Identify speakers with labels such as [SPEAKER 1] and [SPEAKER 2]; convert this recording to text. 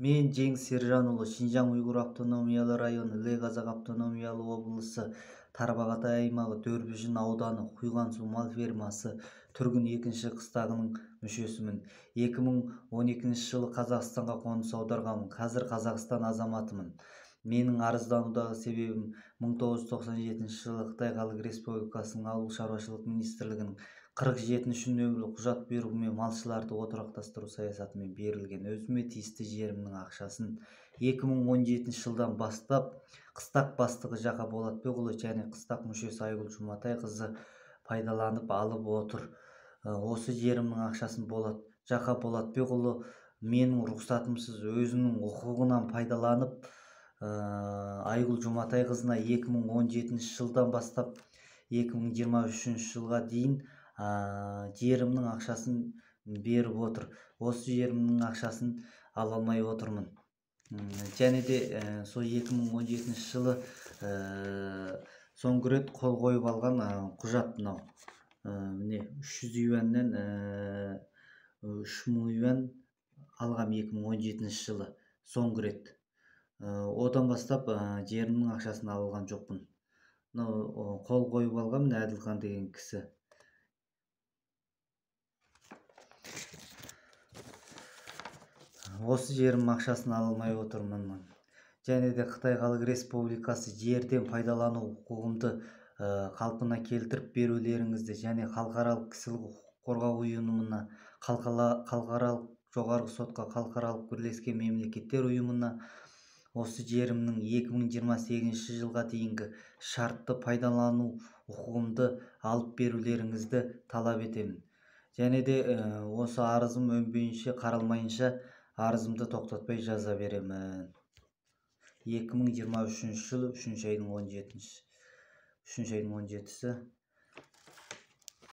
[SPEAKER 1] Мен Жеңіс Сержанұлы, Шинжаң Уйғур автономиялы районы, Іле Қазақ автономиялы облысы, Тарбағатай аймағы, Дөрбіжін ауданы, Құйған-су мал фермасы түргін 2-ші қыстағының мүшесімін. 2012 жылы Қазақстанға қоныс аударғанмын. Қазір Қазақстан азаматымын. Менің арызданудағы себебім 1997 жылы Қытай Халық Республикасының Ауыл шаруашылық министрлігінің 47-ші нөмірлі құжат бұйрығымен малшыларды отырақтастыру саясатымен берілген өзіме тиісті жерімнің ақшасын 2017 жылдан бастап қыстақ бастығы Жақа Болатбекұлы және қыстақ мүшесі Айгүл Жұматайқызы пайдаланып алып отыр. Осы жерімнің ақшасын Жақа Болатбекұлы менің рұқсатымсыз өзінің құқығынан пайдаланып Айгүл Жұматайқызына 2017 жылдан бастап 2023 жылға дейін жерімнің ақшасын беріп отыр. Осы жерімнің ақшасын ала алмай отырмын. Және де сол 2017 жылы соңғы рет қол қойып алған құжат мынау. Міне 300 юаннан 3000 юан алғам 2017 жылы соңғы рет. Одан бастап жерімнің ақшасын алған жоқпын. Қол қойып алған Әділхан деген кісі. Осы жерімнің ақшасын ала алмай отырмын. Және де Қытай Халық Республикасы жерден пайдалану құқығымды қалпына келтіріп берулеріңізді және халықаралық кісілік құқық қорғау ұйымына, халықаралық жоғарғы сотқа, халықаралық бірлескен мемлекеттер ұйымына осы жерімнің 2028 жылға дейінгі шартты пайдалану құқығымды алып берулеріңізді талап етемін. Және де осы арызым өнбейінше, қаралмайынша арызымды тоқтатпай жаза беремін. 2023 жылы 3 айдың 17-сі